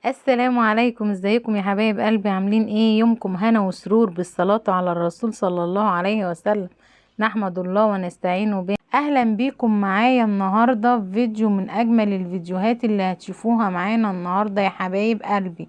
السلام عليكم، ازيكم يا حبايب قلبي؟ عاملين ايه؟ يومكم هنا وسرور بالصلاة على الرسول صلى الله عليه وسلم. نحمد الله ونستعينه به. اهلا بيكم معايا النهاردة في فيديو من اجمل الفيديوهات اللي هتشوفوها معانا النهاردة يا حبايب قلبي.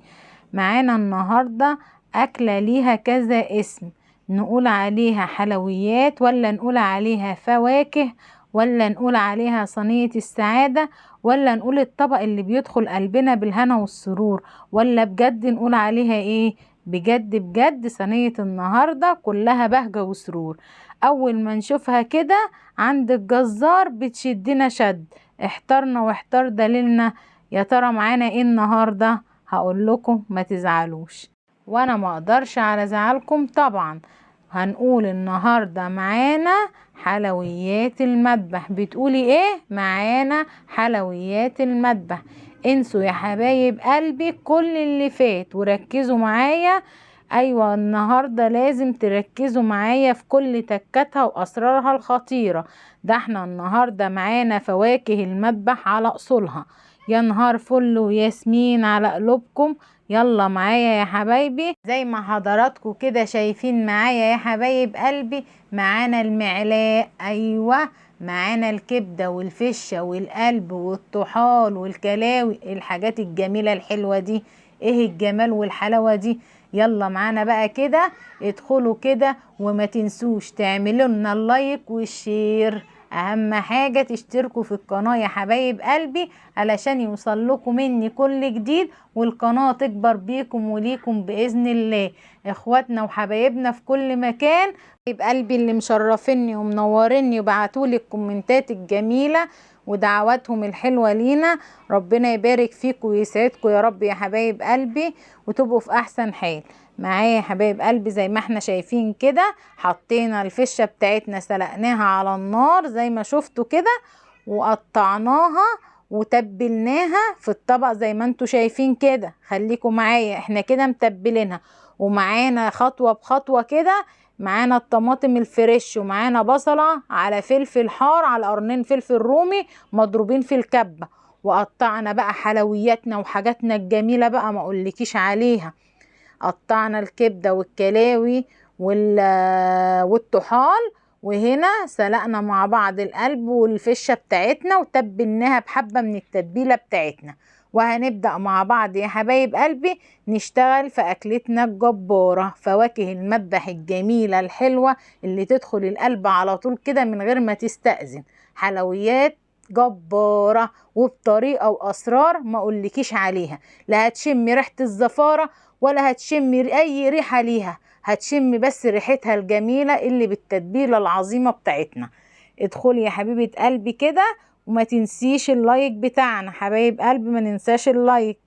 معانا النهاردة اكلة ليها كذا اسم، نقول عليها حلويات ولا نقول عليها فواكه ولا نقول عليها صينية السعادة ولا نقول الطبق اللي بيدخل قلبنا بالهنا والسرور، ولا بجد نقول عليها ايه؟ بجد بجد صينية النهاردة كلها بهجة وسرور. اول ما نشوفها كده عند الجزار بتشدنا شد، احترنا واحتر دليلنا. يا ترى معانا ايه النهاردة؟ هقول لكم ما تزعلوش، وانا ما اقدرش على زعلكم طبعا. هنقول النهاردة معانا حلويات المذبح. بتقولي ايه؟ معانا حلويات المذبح. انسوا يا حبايب قلبي كل اللي فات وركزوا معايا. ايوه النهارده لازم تركزوا معايا في كل تكاتها واسرارها الخطيره. ده احنا النهارده معانا فواكه المذبح على اصولها. يا نهار فل وياسمين على قلوبكم. يلا معايا يا حبايبي، زي ما حضراتكم كده شايفين معايا يا حبايب قلبي. معانا المعلاء، ايوه معانا الكبده والفشه والقلب والطحال والكلاوي، الحاجات الجميله الحلوه دي. ايه الجمال والحلاوه دي؟ يلا معانا بقى كده، ادخلوا كده وما تنسوش تعملوا لنا اللايك والشير. اهم حاجة تشتركوا في القناة يا حبايب قلبي علشان يوصل لكم مني كل جديد، والقناة تكبر بيكم وليكم بإذن الله. اخواتنا وحبايبنا في كل مكان، حبايب قلبي اللي مشرفيني ومنوريني وبعتولي الكومنتات الجميلة ودعواتهم الحلوة لينا، ربنا يبارك فيكم ويسعدكم يا رب يا حبايب قلبي، وتبقوا في احسن حال. معايا يا حبايب قلبي زي ما احنا شايفين كده، حطينا الفشة بتاعتنا سلقناها على النار زي ما شفتوا كده، وقطعناها وتبلناها في الطبق زي ما انتوا شايفين كده. خليكم معايا، احنا كده متبلينها. ومعانا خطوة بخطوة كده، معانا الطماطم الفريش ومعانا بصلة على فلفل حار على قرنين فلفل رومي مضروبين في الكبة. وقطعنا بقى حلوياتنا وحاجاتنا الجميلة بقى ما اقولكيش عليها. قطعنا الكبدة والكلاوي والطحال، وهنا سلقنا مع بعض القلب والفشة بتاعتنا وتبلناها بحبة من التتبيلة بتاعتنا. وهنبدأ مع بعض يا حبايب قلبي نشتغل في أكلتنا الجبارة، فواكه المذبح الجميلة الحلوة اللي تدخل القلب على طول كده من غير ما تستأذن. حلويات جبارة وبطريقة وأسرار ما أقولكيش عليها. لا هتشمي ريحة الزفارة ولا هتشمي اي ريحة ليها، هتشمي بس ريحتها الجميلة اللي بالتتبيلة العظيمة بتاعتنا. ادخلي يا حبيبة قلبي كده وما تنسيش اللايك بتاعنا، حبايب قلبي ما ننساش اللايك.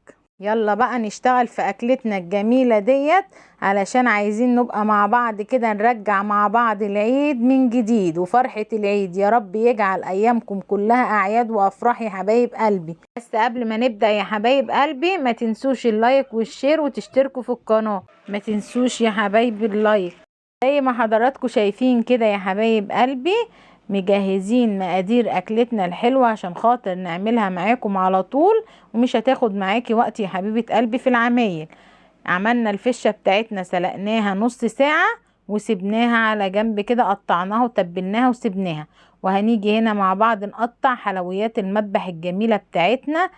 يلا بقى نشتغل في اكلتنا الجميلة ديت، علشان عايزين نبقى مع بعض كده نرجع مع بعض العيد من جديد وفرحة العيد. يا رب يجعل ايامكم كلها اعياد وافراح يا حبايب قلبي. بس قبل ما نبدأ يا حبايب قلبي ما تنسوش اللايك والشير وتشتركوا في القناة، ما تنسوش يا حبايبي اللايك. زي ما حضراتكم شايفين كده يا حبايب قلبي، مجهزين مقادير اكلتنا الحلوة عشان خاطر نعملها معاكم على طول، ومش هتاخد معاكي وقت يا حبيبة قلبي في العمايل. عملنا الفشة بتاعتنا سلقناها نص ساعة وسبناها على جنب كده، قطعناها وتبلناها وسبناها. وهنيجي هنا مع بعض نقطع حلويات المذبح الجميلة بتاعتنا.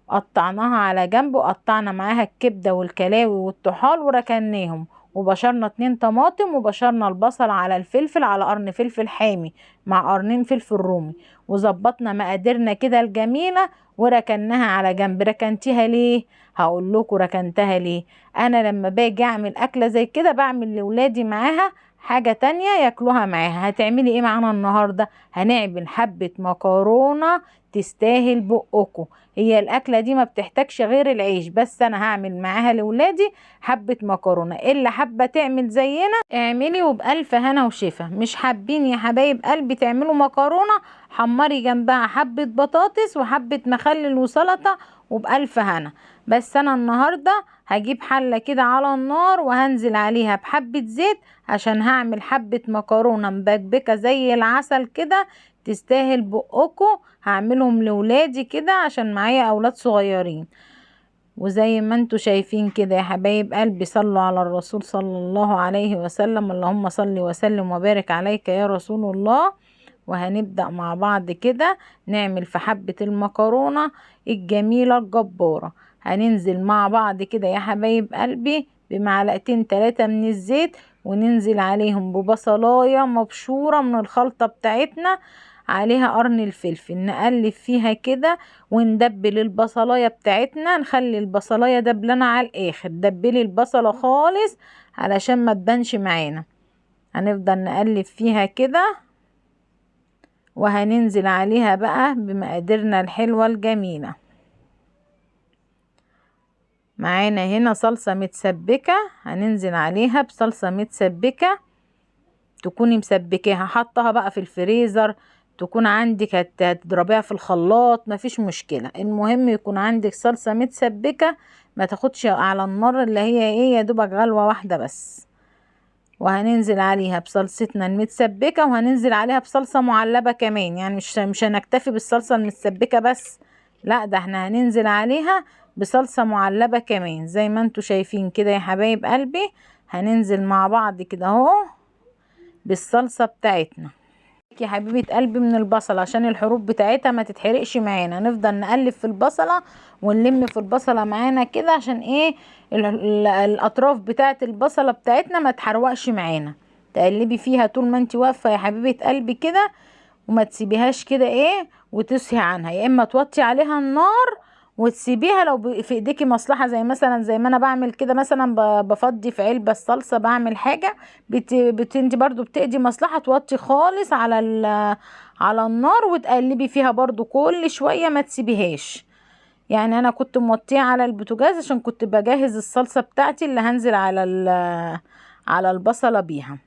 قطعناها على جنب وقطعنا معاها الكبدة والكلاوي والطحال وركناهم، وبشرنا 2 طماطم وبشرنا البصل على الفلفل على قرن فلفل حامي مع قرنين فلفل رومي، وظبطنا مقاديرنا كده الجميلة وركناها على جنب. ركنتيها ليه؟ هقول لكم ركنتها ليه. انا لما باجي اعمل اكلة زي كده بعمل لولادي معاها حاجة تانية ياكلوها معاها. هتعملي ايه معانا النهاردة؟ هنعمل حبة مكرونة تستاهل بقكم. هي الاكله دي ما بتحتاجش غير العيش بس، انا هعمل معاها لاولادي حبه مكرونه. اللي حابه تعمل زينا اعملي وبالف هنا وشفا. مش حابين يا حبايب قلبي تعملوا مكرونه، حمري جنبها حبه بطاطس وحبه مخلل وسلطه وبالف هنا. بس انا النهارده هجيب حله كده على النار وهنزل عليها بحبه زيت عشان هعمل حبه مكرونه مبكبكه زي العسل كده تستاهل بقكم. هعملهم لولادي كده عشان معايا اولاد صغيرين. وزي ما انتوا شايفين كده يا حبايب قلبي، صلوا على الرسول صلى الله عليه وسلم. اللهم صل وسلم وبارك عليك يا رسول الله. وهنبدأ مع بعض كده نعمل في حبة المكرونة الجميلة الجبارة. هننزل مع بعض كده يا حبايب قلبي بمعلقتين 3 من الزيت، وننزل عليهم ببصلاية مبشورة من الخلطة بتاعتنا، عليها قرن الفلفل، نقلب فيها كده وندبل البصلاية بتاعتنا. نخلي البصلاية دبلنا على الاخر، دبلي البصلة خالص علشان ما تبانش معانا. هنفضل نقلب فيها كده، وهننزل عليها بقى بمقاديرنا الحلوة الجميلة. معانا هنا صلصة متسبكة، هننزل عليها بصلصة متسبكة، تكوني مسبكاها حطها بقى في الفريزر، تكون عندك هتضربيها في الخلاط مفيش مشكلة. المهم يكون عندك صلصة متسبكة، ما تاخدش على النار اللي هي ايه يا دوبك غلوة واحدة بس. وهننزل عليها بصلصتنا المتسبكة، وهننزل عليها بصلصة معلبة كمان. يعني مش هنكتفي بالصلصة المتسبكة بس، لا ده احنا هننزل عليها بصلصة معلبة كمان زي ما انتوا شايفين كده يا حبايب قلبي. هننزل مع بعض كده اهو بالصلصة بتاعتنا يا حبيبة قلبي من البصل، عشان الحروف بتاعتها ما تتحرقش معانا. نفضل نقلب في البصلة ونلم في البصلة معانا كده، عشان ايه الاطراف بتاعت البصلة بتاعتنا ما تحرقش معانا. تقلبي فيها طول ما انت واقفة يا حبيبة قلبي كده، وما تسيبيهاش كده ايه وتسهي عنها. يا اما توطي عليها النار وتسيبيها لو في ايديكي مصلحة، زي ما انا بعمل كده مثلا، بفضي في علبة الصلصة، بعمل حاجة انت برضو بتقضي مصلحة، توطي خالص على النار وتقلبي فيها برضو كل شوية، ما تسيبيهاش. يعني انا كنت موطيه على البوتاجاز عشان كنت بجهز الصلصة بتاعتي اللي هنزل على البصلة بيها.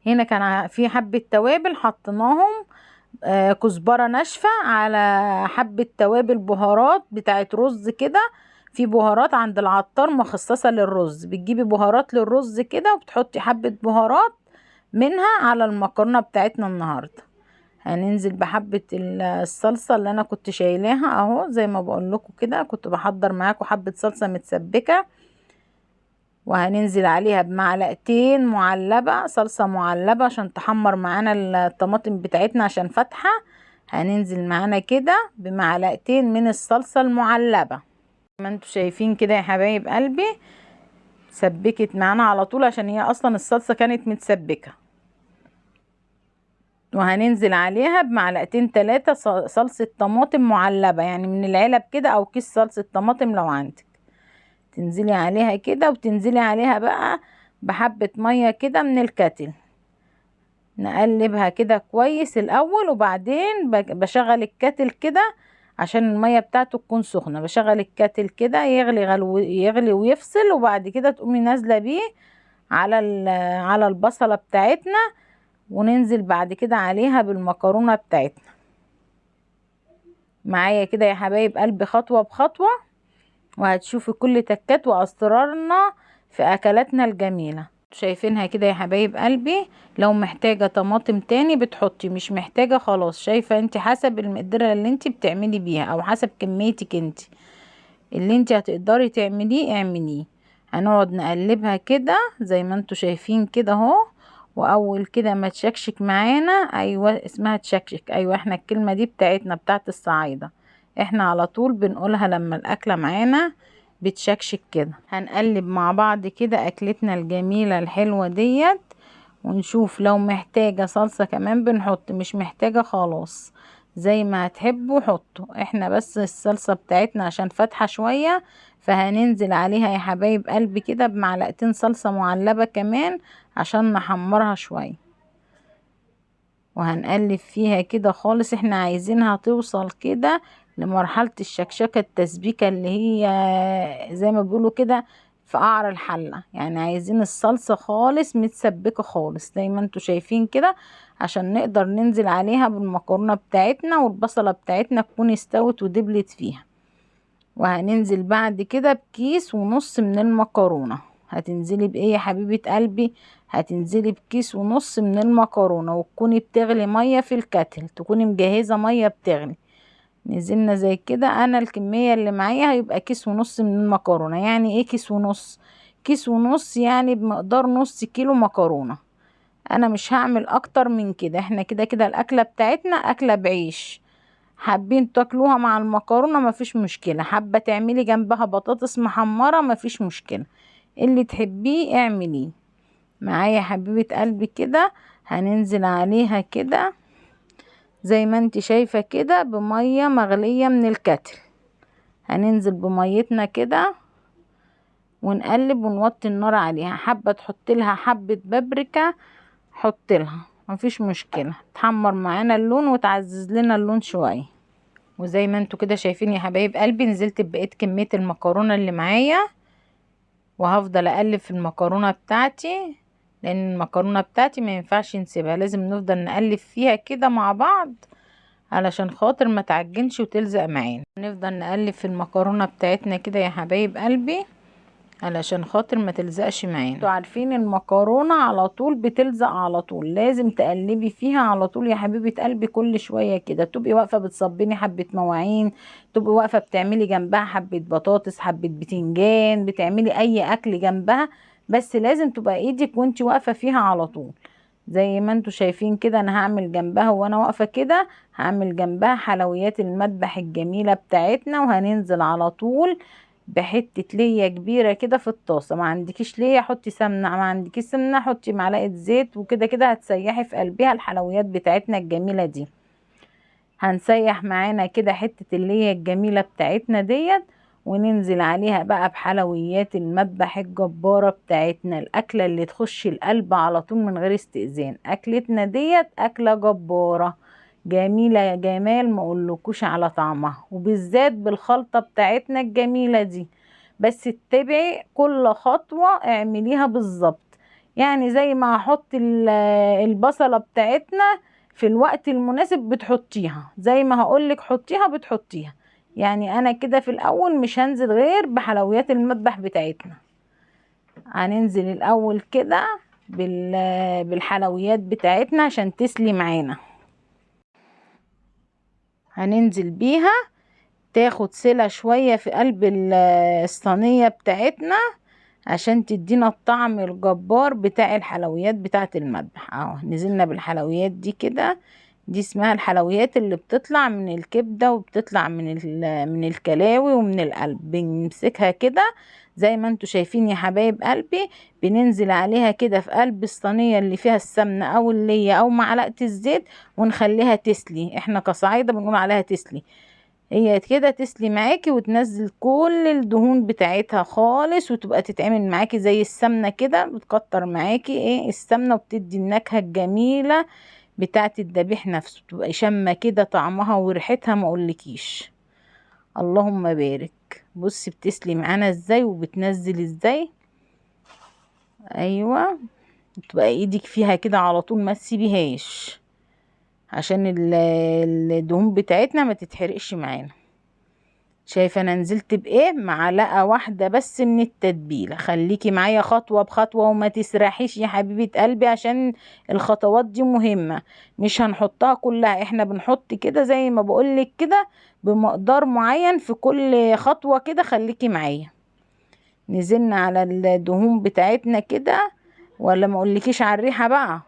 هنا كان في حبة توابل حطيناهم، كزبرة ناشفة، على حبة توابل بهارات بتاعت رز كده. في بهارات عند العطار مخصصة للرز، بتجيبي بهارات للرز كده وبتحطي حبة بهارات منها على المكرونة بتاعتنا النهاردة. هننزل بحبة الصلصة اللي انا كنت شايلاها اهو، زي ما بقول لكم كده كنت بحضر معاكم حبة صلصة متسبكة، وهننزل عليها بمعلقتين معلبة صلصة معلبة عشان تحمر معانا الطماطم بتاعتنا عشان فاتحة. هننزل معانا كده بمعلقتين من الصلصة المعلبة ما انتوا شايفين كده يا حبايب قلبي، سبكت معانا على طول عشان هي اصلا الصلصة كانت متسبكة. وهننزل عليها بمعلقتين 3 صلصة طماطم معلبة، يعني من العلب كده او كيس صلصة طماطم لو عندك، تنزلي عليها كده. وتنزلي عليها بقى بحبة مية كده من الكاتل، نقلبها كده كويس الاول، وبعدين بشغل الكاتل كده عشان المية بتاعته تكون سخنة. بشغل الكاتل كده يغلي ويفصل، وبعد كده تقومي نازلة بيه على البصلة بتاعتنا، وننزل بعد كده عليها بالمكرونة بتاعتنا معايا كده يا حبايب قلبي خطوة بخطوة، وهتشوفي كل تكات واسرارنا في اكلاتنا الجميلة. شايفينها كده يا حبايب قلبي. لو محتاجة طماطم تاني بتحطي، مش محتاجة خلاص. شايفة انت حسب المقدرة اللي انت بتعملي بيها، او حسب كميتك انت اللي انت هتقدري تعمليه اعمليه. هنقعد نقلبها كده زي ما انتوا شايفين كده اهو. واول كده ما تشكشك معانا، ايوه اسمها تشكشك، ايوه احنا الكلمة دي بتاعتنا بتاعت الصعايدة، احنا على طول بنقولها لما الاكلة معانا بتشكشك كده. هنقلب مع بعض كده اكلتنا الجميلة الحلوة ديت، ونشوف لو محتاجة صلصة كمان بنحط، مش محتاجة خلاص زي ما هتحبوا حطوا. احنا بس الصلصة بتاعتنا عشان فاتحة شوية، فهننزل عليها يا حبايب قلبي كده بمعلقتين صلصة معلبة كمان عشان نحمرها شوية. وهنقلب فيها كده خالص، احنا عايزينها توصل كده لمرحلة الشكشكة التسبيكة اللي هي زي ما بيقولوا كده في قعر الحلة. يعني عايزين الصلصة خالص متسبكة خالص زي ما انتوا شايفين كده، عشان نقدر ننزل عليها بالمكرونة بتاعتنا، والبصلة بتاعتنا تكون استوت ودبلت فيها. وهننزل بعد كده بكيس ونص من المكرونة. هتنزلي بايه يا حبيبة قلبي؟ هتنزلي بكيس ونص من المكرونة، وتكوني بتغلي مية في الكتل، تكوني مجهزة مية بتغلي. نزلنا زي كده. انا الكمية اللي معايا هيبقى كيس ونص من المكرونة. يعني ايه كيس ونص؟ كيس ونص يعني بمقدار نص كيلو مكرونة. انا مش هعمل اكتر من كده. احنا كده كده الاكلة بتاعتنا اكلة بعيش، حابين تاكلوها مع المكرونة مفيش مشكلة، حابة تعملي جنبها بطاطس محمرة مفيش مشكلة، اللي تحبيه اعمليه. معايا حبيبة قلبي كده هننزل عليها كده زي ما انت شايفة كده بمية مغلية من الكتل. هننزل بميتنا كده ونقلب ونوطي النار عليها. حابة تحط لها حبة بابريكا حط لها مفيش مشكلة، تحمر معانا اللون وتعزز لنا اللون شوية. وزي ما انتوا كده شايفين يا حبايب قلبي نزلت بقيت كمية المكرونة اللي معايا، وهفضل اقلب في المكرونة بتاعتي، لان المكرونة بتاعتي ما ينفعش نسيبها، لازم نفضل نقلب فيها كده مع بعض علشان خاطر ما تعجنش وتلزق معانا. نفضل نقلب في المكرونة بتاعتنا كده يا حبايب قلبي علشان خاطر ما تلزقش معانا. انتوا عارفين المكرونة على طول بتلزق على طول، لازم تقلبي فيها على طول يا حبيبة قلبي. كل شوية كده تبقي واقفة بتصبني حبة مواعين، تبقي واقفة بتعملي جنبها حبة بطاطس حبة بتنجان، بتعملي اي اكل جنبها، بس لازم تبقى ايدك وانتي واقفة فيها على طول. زي ما انتوا شايفين كده انا هعمل جنبها وانا واقفة كده، هعمل جنبها حلويات المذبح الجميلة بتاعتنا. وهننزل على طول بحتة ليا كبيرة كده في الطاسة. ما عندكيش ليا حطي سمنة، ما عندكيش سمنة حطي معلقة زيت، وكده كده هتسيحي في قلبها الحلويات بتاعتنا الجميلة دي. هنسيح معانا كده حتة الليا الجميلة بتاعتنا ديت، وننزل عليها بقى بحلويات المذبح الجبارة بتاعتنا، الأكلة اللي تخش القلب على طول من غير استئذان. أكلتنا ديت أكلة جبارة جميلة يا جمال، ما اقولكوش على طعمها، وبالذات بالخلطة بتاعتنا الجميلة دي. بس اتبعي كل خطوة اعمليها بالظبط. يعني زي ما هحط البصلة بتاعتنا في الوقت المناسب بتحطيها، زي ما هقولك حطيها بتحطيها. يعني انا كده في الاول مش هنزل غير بحلويات المذبح بتاعتنا. هننزل الاول كده بالحلويات بتاعتنا عشان تسلي معانا. هننزل بيها تاخد سلة شوية في قلب الصينية بتاعتنا عشان تدينا الطعم الجبار بتاع الحلويات بتاعت المذبح. اهو نزلنا بالحلويات دي كده، دي اسمها الحلويات اللي بتطلع من الكبدة وبتطلع من الكلاوي ومن القلب. بنمسكها كده زي ما انتوا شايفين يا حبايب قلبي، بننزل عليها كده في قلب الصينية اللي فيها السمنة او اللية او معلقة الزيت، ونخليها تسلي. احنا كصعايدة بنقول عليها تسلي. هي كده تسلي معاكي وتنزل كل الدهون بتاعتها خالص، وتبقى تتعمل معاكي زي السمنة كده، بتكتر معاكي ايه السمنة وبتدي النكهة الجميلة بتاعت الذبيح نفسه. تبقى شامة كده طعمها وريحتها ما اقولكيش. اللهم بارك. بصي بتسلي معانا ازاي وبتنزل ازاي. ايوه تبقى ايدك فيها كده على طول ما تسيبيهاش عشان الدهون بتاعتنا ما تتحرقش معانا. شايفه انا نزلت بايه؟ معلقه واحده بس من التتبيله. خليكي معايا خطوه بخطوه وما تسرحيش يا حبيبه قلبي، عشان الخطوات دي مهمه. مش هنحطها كلها، احنا بنحط كده زي ما بقولك كده بمقدار معين في كل خطوه كده. خليكي معايا. نزلنا على الدهون بتاعتنا كده، ولا ما اقولكيش على الريحه بقى؟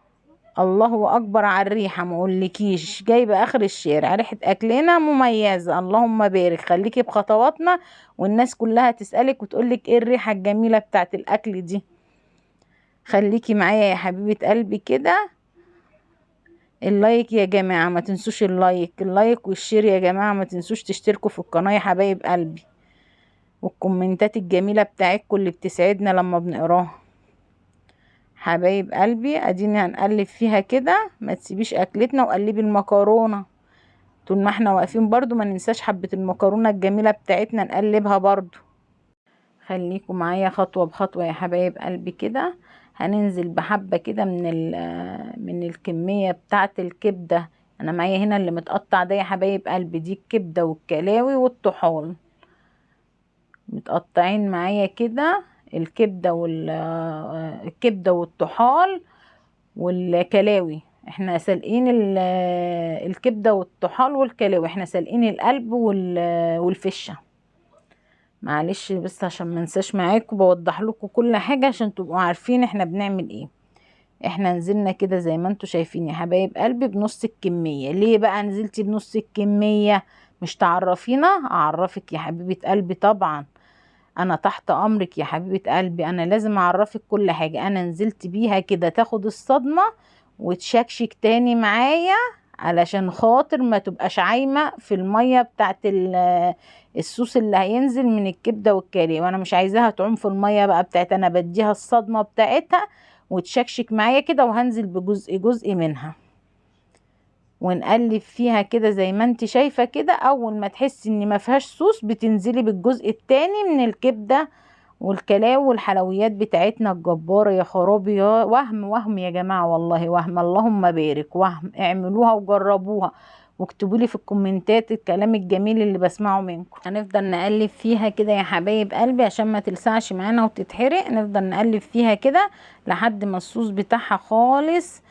الله اكبر على الريحه، ما اقولكيش جايبه اخر الشارع، ريحه اكلنا مميزه. اللهم بارك. خليكي بخطواتنا والناس كلها تسالك وتقولك ايه الريحه الجميله بتاعت الاكل دي. خليكي معايا يا حبيبه قلبي كده. اللايك يا جماعه ما تنسوش اللايك والشير يا جماعه، ما تنسوش تشتركوا في القناه يا حبايب قلبي، والكومنتات الجميله بتاعتكم اللي بتسعدنا لما بنقراها. حبايب قلبي اديني هنقلب فيها كده، ما تسيبيش اكلتنا وقلبي المكرونه طول ما احنا واقفين. برضو ما ننساش حبة المكرونة الجميلة بتاعتنا نقلبها برضو. خليكم معايا خطوة بخطوة يا حبايب قلبي كده. هننزل بحبة كده من الكمية بتاعت الكبدة. انا معايا هنا اللي متقطع ده يا حبايب قلبي، دي الكبدة والكلاوي والطحال متقطعين معايا كده. الكبدة والطحال والكلاوي احنا سالقين الكبده والطحال والكلاوي، احنا سالقين القلب والفشه. معلش بس عشان ما انساش معاكم بوضح لكم كل حاجه عشان تبقوا عارفين احنا بنعمل ايه. احنا نزلنا كده زي ما انتوا شايفين يا حبايب قلبي بنص الكميه. ليه بقى نزلتي بنص الكميه؟ مش تعرفينا؟ اعرفك يا حبيبه قلبي طبعا، انا تحت امرك يا حبيبه قلبي، انا لازم اعرفك كل حاجه. انا نزلت بيها كده تاخد الصدمه وتشكشك تاني معايا علشان خاطر ما تبقاش عايمه في الميه بتاعت الصوص اللي هينزل من الكبده والكاري، وانا مش عايزاها تعوم في الميه بقى بتاعت، انا بديها الصدمه بتاعتها وتشكشك معايا كده، وهنزل بجزء جزء منها ونقلب فيها كده زي ما انت شايفة كده. اول ما تحسي ان ما فيهاش صوص بتنزلي بالجزء التاني من الكبدة والكلاوي والحلويات بتاعتنا الجبارة. يا خرابي، يا وهم يا جماعة، والله وهم، اللهم بارك، وهم. اعملوها وجربوها واكتبوا لي في الكومنتات الكلام الجميل اللي بسمعه منكم. هنفضل نقلب فيها كده يا حبايب قلبي عشان ما تلسعش معانا وتتحرق. نفضل نقلب فيها كده لحد ما الصوص بتاعها خالص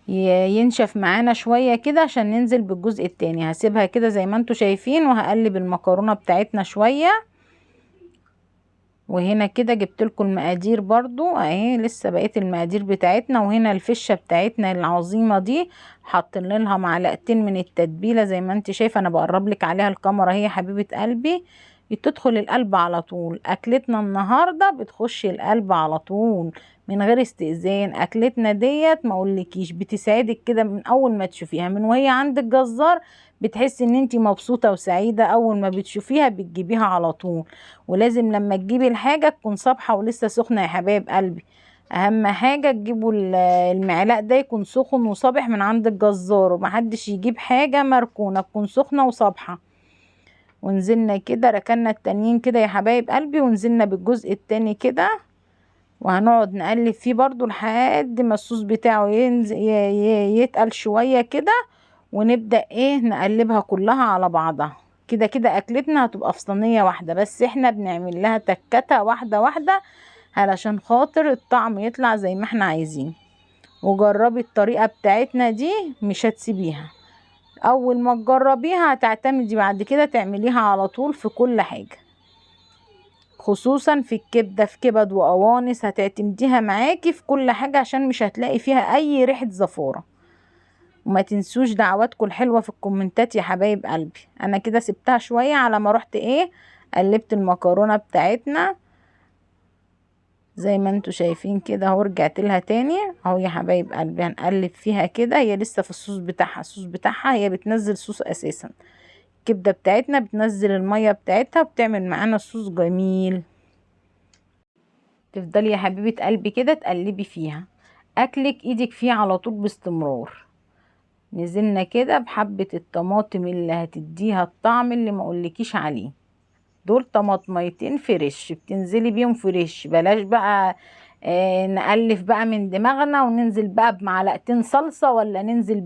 ينشف معانا شوية كده عشان ننزل بالجزء التاني. هسيبها كده زي ما انتوا شايفين وهقلب المكرونة بتاعتنا شوية. وهنا كده جبت لكم المقادير برضو اهي، لسه بقيت المقادير بتاعتنا. وهنا الفشة بتاعتنا العظيمة دي حاطين لها معلقتين من التتبيلة زي ما انت شايفة، انا بقرب لك عليها الكاميرا اهي يا حبيبة قلبي. تدخل القلب على طول، اكلتنا النهاردة بتخش القلب على طول من غير استئذان. اكلتنا ديت ما اقولكيش بتسعدك كده من اول ما تشوفيها، من وهي عند الجزار بتحسي ان انت مبسوطة وسعيدة. اول ما بتشوفيها بتجيبيها على طول. ولازم لما تجيبي الحاجة تكون صابحة ولسه سخنة يا حبايب قلبي. اهم حاجة تجيبوا المعلق ده يكون سخن وصابح من عند الجزار، ومحدش يجيب حاجة مركونة، تكون سخنة وصابحة. ونزلنا كده ركنا التانيين كده يا حبايب قلبي، ونزلنا بالجزء التاني كده، وهنقعد نقلب فيه برضو لحد ما الصوص بتاعه ينزل يتقل شوية كده. ونبدأ ايه نقلبها كلها على بعضها كده. كده اكلتنا هتبقى في صينية واحدة، بس احنا بنعمل لها تكتة واحدة واحدة علشان خاطر الطعم يطلع زي ما احنا عايزين. وجربي الطريقة بتاعتنا دي مش هتسيبيها، اول ما تجربيها هتعتمدي بعد كده تعمليها على طول في كل حاجة، خصوصا في الكبدة، في كبد وقوانص هتعتمديها معاكي في كل حاجة عشان مش هتلاقي فيها اي ريحة زفارة. وما تنسوش دعواتكم الحلوة في الكومنتات يا حبايب قلبي. انا كده سبتها شوية على ما رحت ايه قلبت المكرونة بتاعتنا زي ما انتوا شايفين كده اهو. رجعت لها تاني اهو يا حبايب قلبي، هنقلب فيها كده. هي لسه في الصوص بتاعها، الصوص بتاعها هي بتنزل صوص اساسا. الكبدة بتاعتنا بتنزل المية بتاعتها وبتعمل معانا الصوص جميل. تفضلي يا حبيبة قلبي كده تقلبي فيها، اكلك ايدك فيه على طول باستمرار. نزلنا كده بحبة الطماطم اللي هتديها الطعم اللي ما اقولكيش عليه. دول طماطميتين فريش بتنزلي بيهم فريش، بلاش بقى نألف بقى من دماغنا وننزل بقى بمعلقتين صلصة، ولا ننزل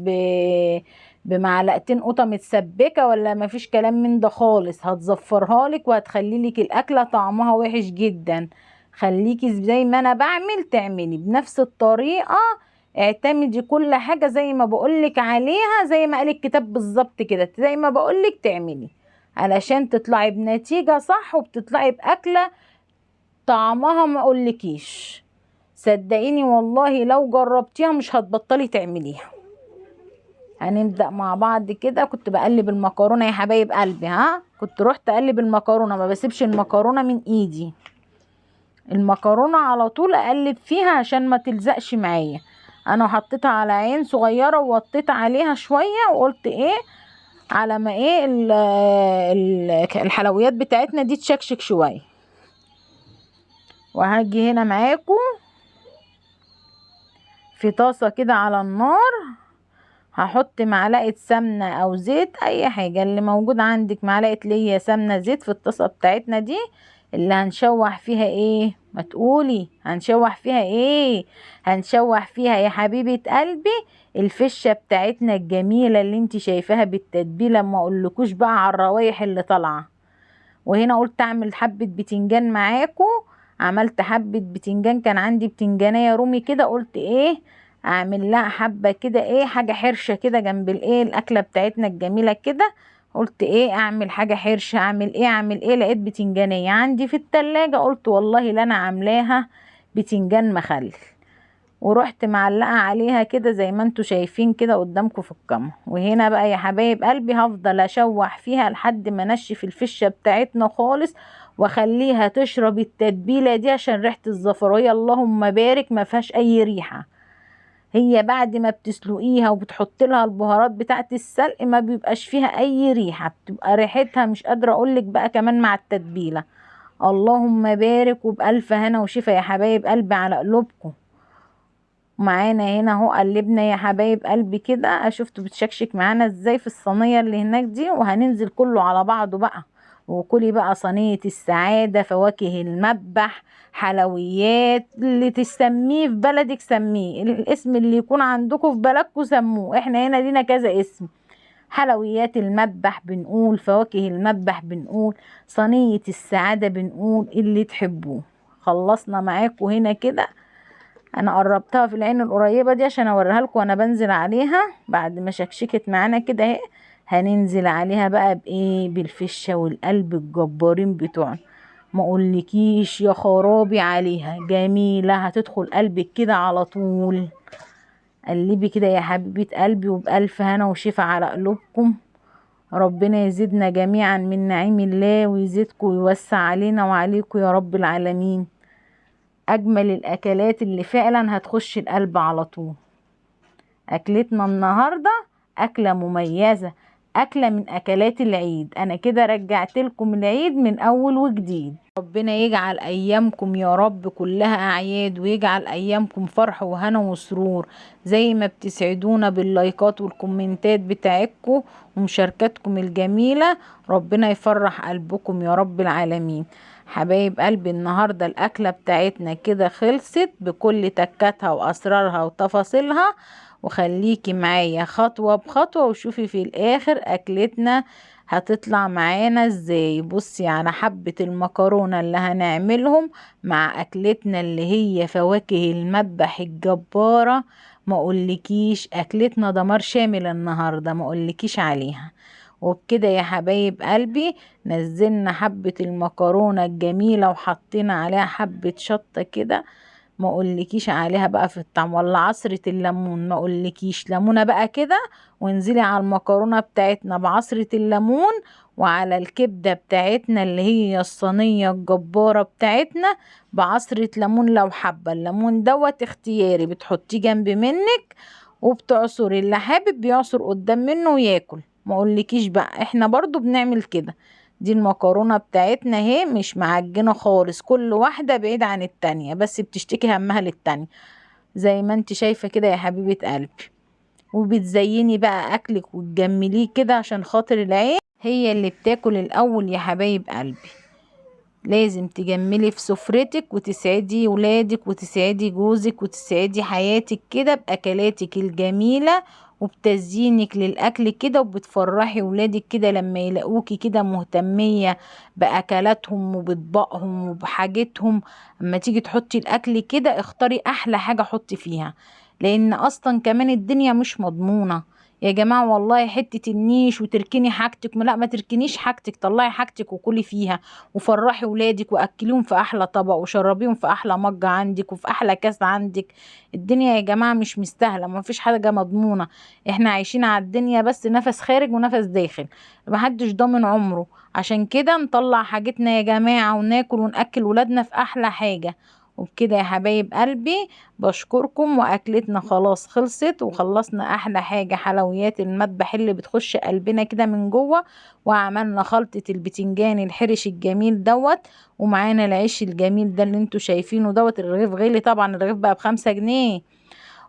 بمعلقتين قطة متسبكة، ولا مفيش كلام من ده خالص. هتزفرها لك وهتخلي لك الأكلة طعمها وحش جدا. خليكي زي ما انا بعمل تعملي بنفس الطريقة. اعتمدي كل حاجة زي ما بقولك عليها، زي ما قال الكتاب بالظبط كده، زي ما بقولك تعملي علشان تطلعي بنتيجة صح وبتطلعي بأكلة طعمها ما اقولكيش. صدقيني والله لو جربتيها مش هتبطلي تعمليها. هنبدأ مع بعض كده. كنت بقلب المكرونة يا حبايب قلبي، كنت رحت اقلب المكرونة، ما بسيبش المكرونة من ايدي. المكرونة على طول اقلب فيها عشان ما تلزقش معايا. انا حطيتها على عين صغيرة ووطيت عليها شوية، وقلت ايه على ما ايه الحلويات بتاعتنا دي تشكشك شوية. وهاجي هنا معاكم في طاسة كده على النار، هحط معلقة سمنة او زيت اي حاجة اللي موجود عندك، معلقة ليا سمنة زيت في الطاسة بتاعتنا دي اللي هنشوح فيها ايه. ما تقولي هنشوح فيها ايه؟ هنشوح فيها يا حبيبة قلبي الفشة بتاعتنا الجميلة اللي انت شايفاها بالتتبيلة، ما اقولكوش بقى على الروايح اللي طالعة. وهنا قلت اعمل حبة بتنجان معاكم، عملت حبة بتنجان، كان عندي بتنجانية رومي كده، قلت ايه اعمل لها حبه كده ايه، حاجه حرشه كده جنب الايه الاكله بتاعتنا الجميله كده. قلت ايه اعمل حاجه حرشه، اعمل ايه لقيت بتنجانيه عندي في التلاجة، قلت والله لا انا عاملاها بتنجان مخلل، ورحت معلقه عليها كده زي ما انتوا شايفين كده قدامكم في الكاميرا. وهنا بقى يا حبايب قلبي هفضل اشوح فيها لحد ما انشف الفشه بتاعتنا خالص، واخليها تشرب التتبيله دي عشان ريحه الزفريه اللهم بارك ما فيهاش اي ريحه. هي بعد ما بتسلقيها وبتحط لها البهارات بتاعه السلق ما بيبقاش فيها اي ريحه، بتبقى ريحتها مش قادره اقولك بقى كمان مع التتبيله. اللهم بارك، وبألف هنا وشفا يا حبايب قلبي على قلوبكم. معانا هنا اهو قلبنا يا حبايب قلبي كده، شفتوا بتشكشك معانا ازاي في الصينيه اللي هناك دي. وهننزل كله على بعضه بقى، وكلي بقى صينيه السعاده، فواكه المذبح، حلويات، اللي تسميه في بلدك سميه، الاسم اللي يكون عندكم في بلدكم سموه، احنا هنا لينا كذا اسم. حلويات المذبح بنقول، فواكه المذبح بنقول، صينيه السعاده بنقول، اللي تحبوه. خلصنا معاكم هنا كده. انا قربتها في العين القريبه دي عشان اوريها لكم وانا بنزل عليها بعد ما شكشكت معانا كده اهي. هننزل عليها بقى بايه، بالفشه والقلب الجبارين بتوعنا. ما اقولكيش يا خرابي عليها جميله، هتدخل قلبك كده على طول. قلبي كده يا حبيبه قلبي، وبألف هنا وشفا على قلوبكم. ربنا يزيدنا جميعا من نعيم الله، ويزيدكم ويوسع علينا وعليكم يا رب العالمين. اجمل الاكلات اللي فعلا هتخش القلب على طول. اكلتنا النهاردة اكلة مميزة، اكلة من اكلات العيد. انا كده رجعت لكم العيد من اول وجديد. ربنا يجعل ايامكم يا رب كلها اعياد، ويجعل ايامكم فرح وهنا وسرور، زي ما بتسعدونا باللايكات والكومنتات بتاعتكم ومشاركاتكم الجميلة. ربنا يفرح قلبكم يا رب العالمين. حبايب قلبي النهاردة الأكلة بتاعتنا كده خلصت بكل تكاتها وأسرارها وتفاصيلها. وخليكي معايا خطوة بخطوة وشوفي في الآخر أكلتنا هتطلع معانا ازاي. بصي على حبة المكرونة اللي هنعملهم مع أكلتنا اللي هي فواكه المذبح الجبارة. ما اقولكيش أكلتنا دمار شامل النهاردة، ما اقولكيش عليها. وبكده يا حبايب قلبي نزلنا حبة المكرونة الجميلة وحطينا عليها حبة شطة كده. ما اقولكيش عليها بقى في الطعم، ولا عصرة الليمون. ما اقولكيش ليمونة بقى كده، وانزلي على المكرونة بتاعتنا بعصرة الليمون، وعلى الكبدة بتاعتنا اللي هي الصينية الجبارة بتاعتنا بعصرة ليمون. لو حابة الليمون دوت اختياري، بتحطيه جنب منك وبتعصر، اللي حابب بيعصر قدام منه وياكل. ما اقولكيش بقى احنا برضو بنعمل كده. دي المكرونة بتاعتنا اهي مش معجنة خالص، كل واحدة بعيدة عن التانية بس بتشتكي همها للتانية، زي ما انت شايفة كده يا حبيبة قلبي. وبتزيني بقى اكلك وتجمليه كده عشان خاطر العين هي اللي بتاكل الاول يا حبايب قلبي. لازم تجملي في سفرتك وتسعدي ولادك وتسعدي جوزك وتسعدي حياتك كده بأكلاتك الجميلة وبتزيينك للأكل كده، وبتفرحي ولادك كده لما يلاقوكي كده مهتمية بأكلاتهم وبطبقهم وبحاجتهم. اما تيجي تحطي الأكل كده اختاري أحلى حاجة حطي فيها، لأن أصلا كمان الدنيا مش مضمونة يا جماعة. والله حتة النيش وتركني حاجتك، لا ما تركنيش حاجتك، طلعي حاجتك وكلي فيها، وفرحي ولادك واكليهم في احلى طبق وشربيهم في احلى مج عندك وفي احلى كاس عندك. الدنيا يا جماعة مش مستاهلة، ما فيش حاجة مضمونة. احنا عايشين على الدنيا بس نفس خارج ونفس داخل، محدش ضامن عمره. عشان كده نطلع حاجتنا يا جماعة وناكل ونأكل ولادنا في احلى حاجة. وبكده يا حبايب قلبي بشكركم، واكلتنا خلاص خلصت وخلصنا احلى حاجة حلويات المذبح اللي بتخش قلبنا كده من جوه. وعملنا خلطة البتنجان الحرش الجميل دوت، ومعانا العيش الجميل ده اللي انتوا شايفينه دوت. الرغيف غلي طبعا، الرغيف بقى ب5 جنيه.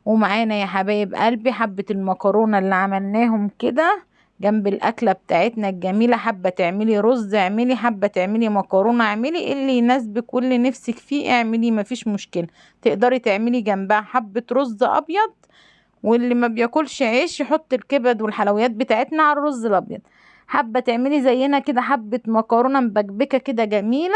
ومعانا يا حبايب قلبي حبة المكرونة اللي عملناهم كده جنب الأكلة بتاعتنا الجميلة. حابة تعملي رز اعملي، حابة تعملي مكرونة اعملي، اللي يناسبك واللي نفسك فيه اعملي، مفيش مشكلة. تقدري تعملي جنبها حبة رز أبيض، واللي ما بياكلش عيش يحط الكبد والحلويات بتاعتنا على الرز الأبيض. حابة تعملي زينا كده حبة مكرونة مبكبكة كده جميلة،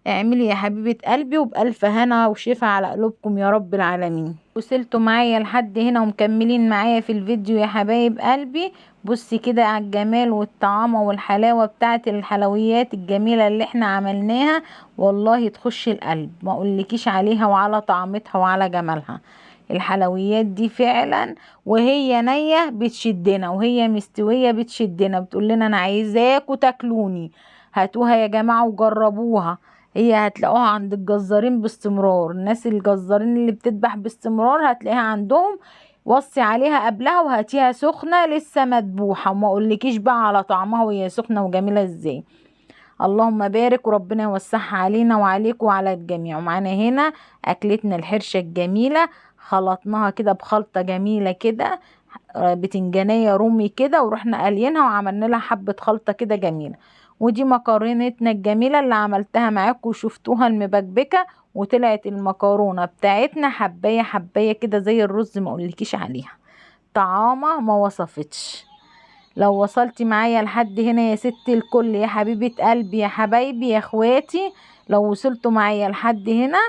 اعملي يا حبيبة قلبي، وبألف هنا وشفا على قلوبكم يا رب العالمين. وصلتوا معايا لحد هنا ومكملين معايا في الفيديو يا حبايب قلبي. بصي كده على الجمال والطعامة والحلاوة بتاعت الحلويات الجميلة اللي احنا عملناها، والله تخش القلب، ما اقولكيش عليها وعلى طعمتها وعلى جمالها. الحلويات دي فعلا وهي نية بتشدنا، وهي مستوية بتشدنا، بتقول لنا انا عايزاكوا تاكلوني، هاتوها يا جماعة وجربوها. هي هتلاقوها عند الجزارين باستمرار، الناس الجزارين اللي بتذبح باستمرار هتلاقيها عندهم. وصي عليها قبلها وهاتيها سخنة لسه مدبوحة، وما اقولكيش بقى على طعمها وهي سخنة وجميلة ازاي. اللهم بارك، وربنا يوسعها علينا وعليكم وعلى الجميع. ومعانا هنا اكلتنا الحرشة الجميلة، خلطناها كده بخلطة جميلة كده، بتنجانية رومي كده، ورحنا قالينها وعملنا لها حبة خلطة كده جميلة. ودي مكرونتنا الجميلة اللي عملتها معاكم وشفتوها المبكبكة، وطلعت المكرونة بتاعتنا حباية حباية كده زي الرز، ما اقولكيش عليها طعامة ما وصفتش. لو وصلتي معايا لحد هنا يا ست الكل يا حبيبة قلبي يا حبايبي يا اخواتي، لو وصلتوا معايا لحد هنا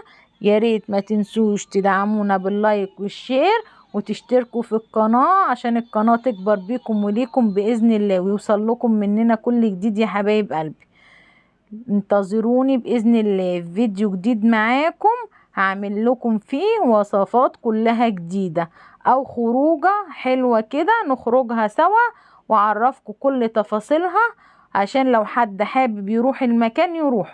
يا ريت ما تنسوش تدعمونا باللايك والشير، وتشتركوا في القناة عشان القناة تكبر بيكم وليكم بإذن الله، ويوصل لكم مننا كل جديد يا حبايب قلبي. انتظروني بإذن الله في فيديو جديد معاكم، هعمل لكم فيه وصفات كلها جديدة، او خروجة حلوة كده نخرجها سوا، واعرفكم كل تفاصيلها عشان لو حد حابب يروح المكان يروح.